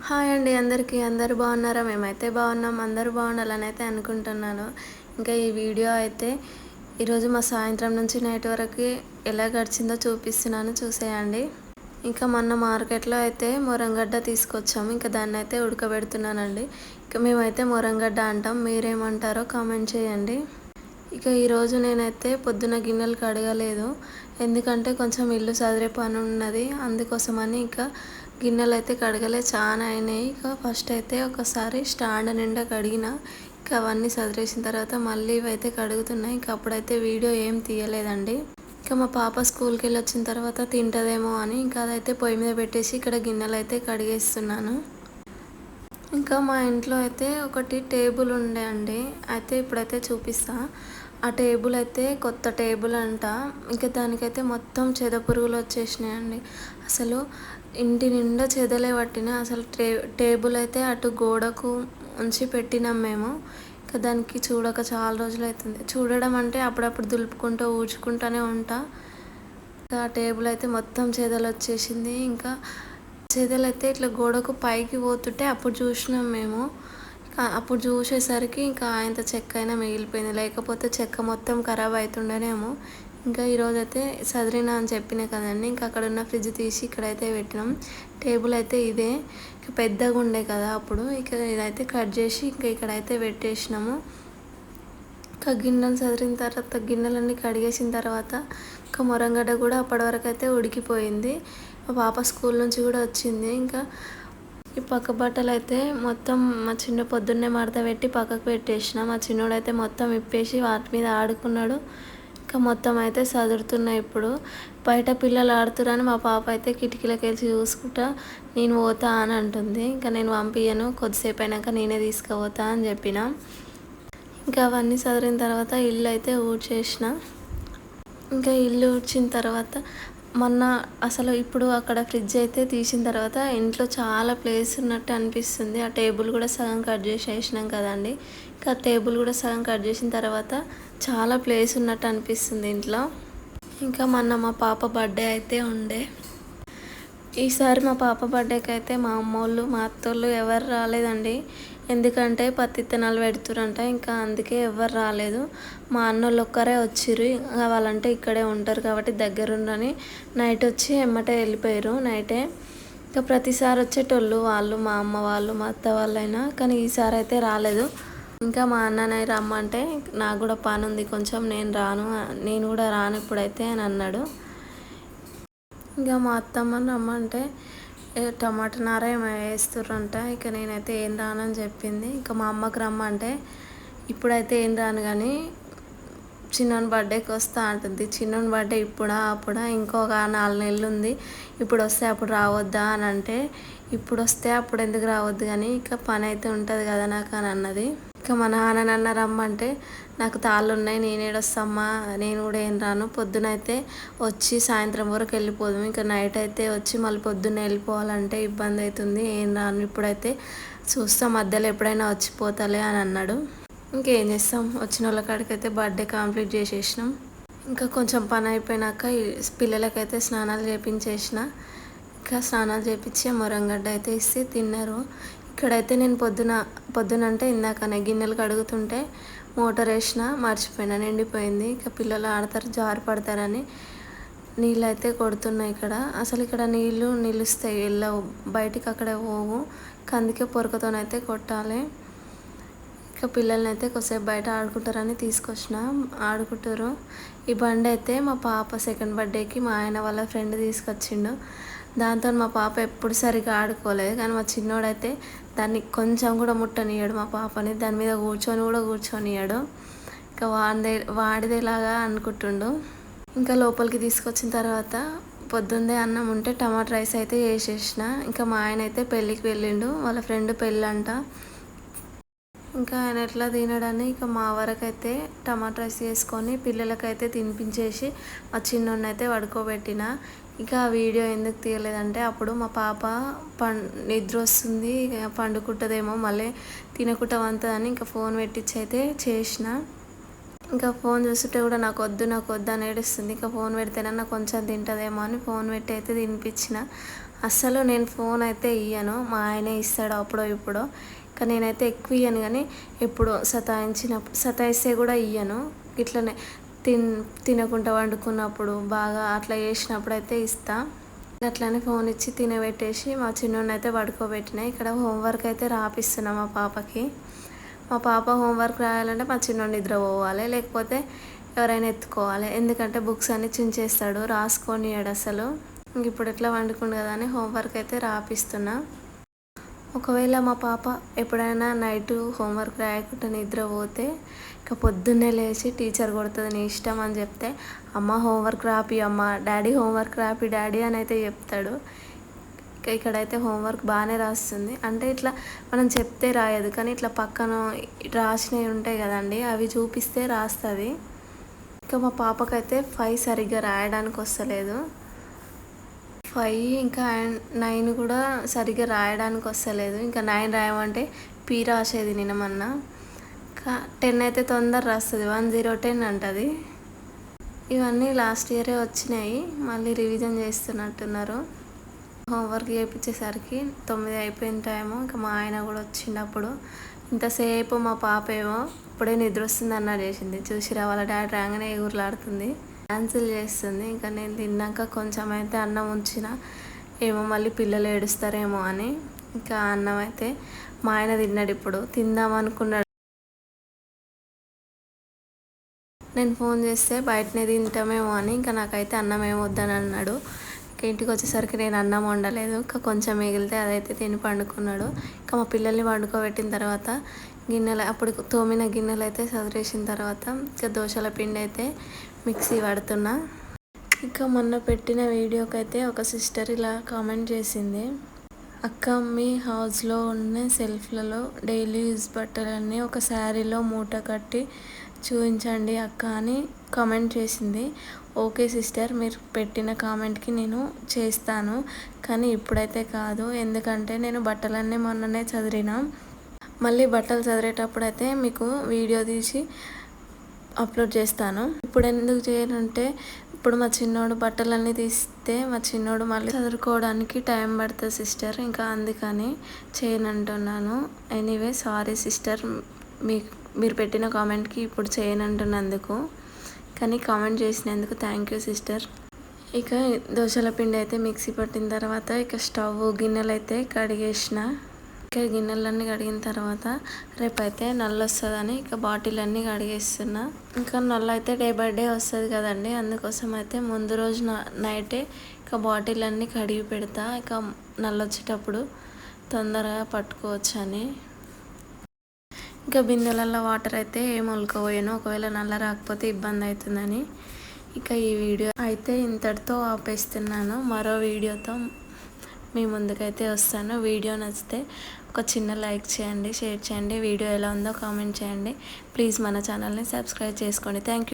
Hi అండి అందరికీ. అందరూ బాగున్నారా? మేమైతే బాగున్నాం. అందరూ బాగుండాలని అయితే అనుకుంటున్నాను. ఇంకా ఈ వీడియో అయితే ఈరోజు మా సాయంత్రం నుంచి నైట్ వరకు ఎలా గడిచిందో చూపిస్తున్నాను, చూసేయండి. ఇంకా మొన్న మార్కెట్లో అయితే మొరంగడ్డ తీసుకొచ్చాము. ఇంకా దాన్ని అయితే ఉడకబెడుతున్నానండి. ఇంకా మేమైతే మొరంగడ్డ అంటాం, మీరేమంటారో కామెంట్ చేయండి. ఇక ఈరోజు నేనైతే పొద్దున గిన్నెలు కడగలేదు, ఎందుకంటే కొంచెం ఇల్లు సదిరే పని ఉన్నది, అందుకోసమని ఇక గిన్నెలు అయితే కడగలే, చాలా అయినాయి. ఇక ఫస్ట్ అయితే ఒకసారి స్టాండ్ నిండా కడిగిన, ఇక అవన్నీ సదిరేసిన తర్వాత మళ్ళీ ఇవైతే కడుగుతున్నాయి. ఇక అప్పుడైతే వీడియో ఏం తీయలేదండి. ఇక మా పాప స్కూల్కి వెళ్ళి వచ్చిన తర్వాత తింటుందేమో అని ఇంకా అదైతే పొయ్యి మీద పెట్టేసి ఇక్కడ గిన్నెలు అయితే కడిగేస్తున్నాను. ఇంకా మా ఇంట్లో అయితే ఒకటి టేబుల్ ఉండే అండి, అయితే ఇప్పుడైతే చూపిస్తా. ఆ టేబుల్ అయితే కొత్త టేబుల్ అంట. ఇంకా దానికైతే మొత్తం చెదపురుగులు వచ్చేసినాయండి. అసలు ఇంటి నిండా చెదలే పట్టిన. అసలు టేబుల్ అయితే అటు గోడకు ఉంచి పెట్టినాం మేము. ఇంకా దానికి చూడక చాలా రోజులు అవుతుంది. చూడడం అంటే అప్పుడప్పుడు దులుపుకుంటూ ఊడ్చుకుంటూనే ఉంటా. ఆ టేబుల్ అయితే మొత్తం చెదలు వచ్చేసింది. ఇంకా చెదలు అయితే ఇట్లా గోడకు పైకి పోతుంటే అప్పుడు చూసినాం మేము. అప్పుడు చూసేసరికి ఇంకా ఆయనతో చెక్క అయినా మిగిలిపోయింది, లేకపోతే చెక్క మొత్తం ఖరాబ్ అవుతుండేనేమో. ఇంకా ఈరోజైతే సదిరినా అని చెప్పినా కదండి, ఇంకా అక్కడ ఉన్న ఫ్రిడ్జ్ తీసి ఇక్కడైతే పెట్టినాం. టేబుల్ అయితే ఇదే, ఇక పెద్దగా ఉండే కదా అప్పుడు. ఇక ఇదైతే కట్ చేసి ఇంకా ఇక్కడైతే పెట్టేసినాము. ఇంకా గిన్నెలు సదిరిన తర్వాత గిన్నెలన్నీ కడిగేసిన తర్వాత ఇంకా మొరంగడ్డ కూడా అప్పటి వరకు అయితే ఉడికిపోయింది. మా పాప స్కూల్ నుంచి కూడా వచ్చింది. ఇంకా ఈ పక్క బట్టలు అయితే మొత్తం మా చిన్న పొద్దున్నే మడత పెట్టి పక్కకు పెట్టేసిన. మా చిన్నోడైతే మొత్తం ఇప్పేసి వాటి మీద ఆడుకున్నాడు. ఇంకా మొత్తం అయితే సదురుతున్నాయి. ఇప్పుడు బయట పిల్లలు ఆడుతురని మా పాప అయితే కిటికీలోకి వెళ్ళి చూసుకుంటా నేను పోతా అని అంటుంది. ఇంకా నేను పంపించను, కొద్దిసేపు అయినాక నేనే తీసుకుపోతా అని చెప్పిన. ఇంకా అవన్నీ సదిరిన తర్వాత ఇల్లు అయితే ఊడ్చేసిన. ఇంకా ఇల్లు ఊడ్చిన తర్వాత మొన్న అసలు ఇప్పుడు అక్కడ ఫ్రిడ్జ్ అయితే తీసిన తర్వాత ఇంట్లో చాలా ప్లేస్ ఉన్నట్టు అనిపిస్తుంది. ఆ టేబుల్ కూడా సగం కట్ చేసి వేసినాం కదండి. ఇంకా టేబుల్ కూడా సగం కట్ చేసిన తర్వాత చాలా ప్లేస్ ఉన్నట్టు అనిపిస్తుంది ఇంట్లో. ఇంకా మొన్న మా పాప బర్త్డే అయితే ఉండే. ఈసారి మా పాప బర్త్డేకి అయితే మా అమ్మోళ్ళు మా అత్తోళ్ళు ఎవరు రాలేదండి, ఎందుకంటే పత్తి విత్తనాలు పెడుతురంట. ఇంకా అందుకే ఎవరు రాలేదు. మా అన్నోళ్ళు ఒక్కరే వచ్చిర్రు. వాళ్ళంటే ఇక్కడే ఉంటారు కాబట్టి దగ్గరుండని నైట్ వచ్చి ఎమ్మటే వెళ్ళిపోయారు నైటే. ఇంకా ప్రతిసారి వచ్చేటోళ్ళు వాళ్ళు, మా అమ్మ వాళ్ళు మా అత్త వాళ్ళైనా, కానీ ఈసారి అయితే రాలేదు. ఇంకా మా అన్నని రమ్మంటే నాకు కూడా పని ఉంది కొంచెం, నేను కూడా రాను ఇప్పుడైతే అని అన్నాడు. ఇంకా మా అత్తమ్మని రమ్మంటే టమాటా నార ఏమో వేస్తుర్రంట. ఇక నేనైతే ఏం రానని చెప్పింది. ఇంకా మా అమ్మకి రమ్మంటే ఇప్పుడైతే ఏం రాను కానీ చిన్నోని బర్త్డేకి వస్తా అంటుంది. చిన్నోని బర్త్డే ఇప్పుడా అప్పుడా, ఇంకొక 4 నెలలు ఉంది, ఇప్పుడు వస్తే అప్పుడు రావద్దా అని అంటే ఇప్పుడు వస్తే అప్పుడు ఎందుకు రావద్దు కానీ ఇక పని అయితే ఉంటుంది కదా నాకు అని అన్నది. ఇక మా నాన్న రమ్మంటే నాకు తాళ్ళు ఉన్నాయి, నేను ఏడొస్తామ్మా, నేను కూడా ఏం రాను, పొద్దునైతే వచ్చి సాయంత్రం వరకు వెళ్ళిపోదాం, ఇంకా నైట్ అయితే వచ్చి మళ్ళీ పొద్దున్నే వెళ్ళిపోవాలంటే ఇబ్బంది అవుతుంది, ఏం రాను, ఇప్పుడైతే చూస్తాం మధ్యలో ఎప్పుడైనా వచ్చిపోతాలే అని అన్నాడు. ఇంకేం చేస్తాం, వచ్చిన వాళ్ళ కాడికి అయితే బర్త్డే కంప్లీట్ చేసేసినాం. ఇంకా కొంచెం పని అయిపోయినాక పిల్లలకైతే స్నానాలు చేయించేసిన. ఇంకా స్నానాలు చేయించి మొరంగడ్డ అయితే ఇస్తే తిన్నారు. ఇక్కడైతే నేను పొద్దున అంటే ఇందాకనే గిన్నెలు కడుగుతుంటే మోటార్ వేసిన, మర్చిపోయినా, నిండిపోయింది. ఇక పిల్లలు ఆడతారు జారి పడతారని నీళ్ళు అయితే కొడుతున్నాయి ఇక్కడ. అసలు ఇక్కడ నీళ్ళు నిలుస్తాయి, వెళ్ళవు బయటికి, అక్కడే పోవు, అందుకే పొరకతోనైతే కొట్టాలి. ఇక పిల్లల్ని అయితే కొద్దిసేపు బయట ఆడుకుంటారని తీసుకొచ్చిన, ఆడుకుంటారు. ఈ బండి అయితే మా పాప సెకండ్ బర్త్డేకి మా ఆయన వాళ్ళ ఫ్రెండ్ తీసుకొచ్చిండు. దాంతో మా పాప ఎప్పుడు సరిగా ఆడుకోలేదు, కానీ మా చిన్నోడైతే దాన్ని కొంచెం కూడా ముట్టనియాడు మా పాపని, దాని మీద కూర్చొనియాడు. ఇంకా వాడిదేలాగా అనుకుంటుండు. ఇంకా లోపలికి తీసుకొచ్చిన తర్వాత పొద్దున్నే అన్నం ఉంటే టమాటా రైస్ అయితే చేసేసిన. ఇంకా మా ఆయన అయితే పెళ్ళికి వెళ్ళిండు, వాళ్ళ ఫ్రెండ్ పెళ్ళంట. ఇంకా ఆయన ఎట్లా తినడని ఇక మా వరకైతే టమాటా రైస్ చేసుకొని పిల్లలకైతే తినిపించేసి మా చిన్నోడిని అయితే పడుకోబెట్టిన. ఇక ఆ వీడియో ఎందుకు తీయలేదంటే అప్పుడు మా పాప నిద్ర వస్తుంది, పండుకుంటుందేమో మళ్ళీ తినకుండా వంతుందని ఇంకా ఫోన్ పెట్టించి అయితే చేసిన. ఇంకా ఫోన్ చూస్తుంటే కూడా నాకు వద్దు అని ఏడుస్తుంది. ఇంకా ఫోన్ పెడితేనన్నా కొంచెం తింటుందేమో అని ఫోన్ పెట్టి అయితే తినిపించిన. అస్సలు నేను ఫోన్ అయితే ఇయ్యను, మా ఆయనే ఇస్తాడు అప్పుడో ఇప్పుడో. కానీ నేనైతే ఎక్కువ ఇయ్యను, కానీ ఎప్పుడు సతాయిస్తే కూడా ఇయ్యను. ఇట్లనే తినకుండా వండుకున్నప్పుడు బాగా అట్లా చేసినప్పుడు అయితే ఇస్తా. అట్లనే ఫోన్ ఇచ్చి తినబెట్టేసి మా చిన్నోడిని అయితే పడుకోబెట్టిన. ఇక్కడ హోంవర్క్ అయితే రాపిస్తున్నా మా పాపకి. మా పాప హోంవర్క్ రాయాలంటే మా చిన్నోడు నిద్ర పోవాలి, లేకపోతే ఎవరైనా ఎత్తుకోవాలి. ఎందుకంటే బుక్స్ అన్నీ చించేస్తాడు, రాసుకొనియాడు అసలు. ఇప్పుడు ఎట్లా వండుకుండు కదా అని హోంవర్క్ అయితే రాపిస్తున్నా. ఒకవేళ మా పాప ఎప్పుడైనా నైట్ హోంవర్క్ రాయకుండా నిద్ర పోతే ఇక పొద్దున్నే లేచి టీచర్ కొడుతుంది నీ ఇష్టం అని చెప్తే, అమ్మ హోంవర్క్ రాపి అమ్మ, డాడీ హోంవర్క్ రాపి డాడీ అని అయితే చెప్తాడు. ఇక్కడైతే హోంవర్క్ బాగానే రాస్తుంది. అంటే ఇట్లా మనం చెప్తే రాయదు, కానీ ఇట్లా పక్కన రాసినవి ఉంటాయి కదండి, అవి చూపిస్తే రాస్తుంది. ఇంకా మా పాపకైతే 5 సరిగ్గా రాయడానికి వస్తలేదు. 5 ఇంకా 9 కూడా సరిగ్గా రాయడానికి వస్తలేదు. ఇంకా 9 రాయమంటే పీ రాసేది నిన్న. 10 అయితే తొందర రాస్తుంది, 1010 అంటది. ఇవన్నీ లాస్ట్ ఇయరే వచ్చినాయి, మళ్ళీ రివిజన్ చేస్తున్నట్టున్నారు. హోంవర్క్ చేయించేసరికి 9 అయిపోయిన టైము. ఇంకా మా ఆయన కూడా వచ్చినప్పుడు ఇంతసేపు మా పాప ఏమో ఇప్పుడే నిద్ర వస్తుంది అన్నట్టు చేసింది. చూసిరా వాళ్ళ డాడీ రాగానే ఎగురులాడుతుంది, డాన్సులు చేస్తుంది. ఇంకా నేను తిన్నాక కొంచెం అయితే అన్నం ఉంచిన, ఏమో మళ్ళీ పిల్లలు ఏడుస్తారేమో అని. ఇంకా అన్నం అయితే మా ఆయన తిన్నాడు, ఇప్పుడు తిందాం అనుకున్నాడు. నేను ఫోన్ చేస్తే బయటనే తింటామేమో అని, ఇంకా నాకైతే అన్నం ఏమో వద్దని అన్నాడు. ఇంటికి వచ్చేసరికి నేను అన్నం వండలేదు, ఇంకా కొంచెం మిగిలితే అదైతే తిని పండుకున్నాడు. ఇంకా మా పిల్లల్ని పండుకోబెట్టిన తర్వాత అప్పుడు తోమిన గిన్నెలు అయితే సదిరేసిన తర్వాత ఇంకా దోశల పిండి అయితే మిక్సీ పడుతున్నా. ఇంకా మొన్న పెట్టిన వీడియోకి అయితే ఒక సిస్టర్ ఇలా కామెంట్ చేసింది, అక్క మీ హౌస్లో ఉన్న సెల్ఫ్లలో డైలీ యూజ్ బట్టలన్నీ ఒక శారీలో మూట కట్టి చూపించండి అక్క అని కామెంట్ చేసింది. ఓకే సిస్టర్, మీరు పెట్టిన కామెంట్కి నేను చేస్తాను, కానీ ఇప్పుడైతే కాదు. ఎందుకంటే నేను బట్టలన్నీ మొన్ననే చదిరినా. మళ్ళీ బట్టలు చదిరేటప్పుడు అయితే మీకు వీడియో తీసి అప్లోడ్ చేస్తాను. ఇప్పుడు ఎందుకు చేయనంటే, ఇప్పుడు మా చిన్నోడు బట్టలన్నీ తీస్తే మా చిన్నోడు మళ్ళీ చదువుకోవడానికి టైం పడుతుంది సిస్టర్, ఇంకా అందుకని చేయనంటున్నాను. ఎనీవే సారీ సిస్టర్, మీరు పెట్టిన కామెంట్కి ఇప్పుడు చేయనంటున్నందుకు, కానీ కామెంట్ చేసినందుకు థ్యాంక్ యూ సిస్టర్. ఇక దోశల పిండి అయితే మిక్సీ పట్టిన తర్వాత ఇక స్టవ్ గిన్నెలు అయితే కడిగేసిన. ఇక గిన్నెలన్నీ కడిగిన తర్వాత రేపైతే నల్ల వస్తుందని ఇక బాటిల్ అన్నీ కడిగేస్తున్నా. ఇంకా నల్ల అయితే డే బై డే వస్తుంది కదండి, అందుకోసం అయితే ముందు రోజు నైటే ఇక బాటిల్ అన్నీ కడిగి పెడతా, ఇక నల్ల వచ్చేటప్పుడు తొందరగా పట్టుకోవచ్చు అని. ఇంకా బిందెలలో వాటర్ అయితే ఏమొలకపోయాను, ఒకవేళ నల్ల రాకపోతే ఇబ్బంది అవుతుందని. ఇక ఈ వీడియో అయితే ఇంతటితో ఆపేస్తున్నాను. మరో వీడియోతో మీ ముందుకైతే వస్తాను. వీడియో నచ్చితే ఒక చిన్న లైక్ చేయండి, షేర్ చేయండి. వీడియో ఎలా ఉందో కామెంట్ చేయండి. ప్లీజ్ మన ఛానల్ని సబ్స్క్రైబ్ చేసుకోండి. Thank you.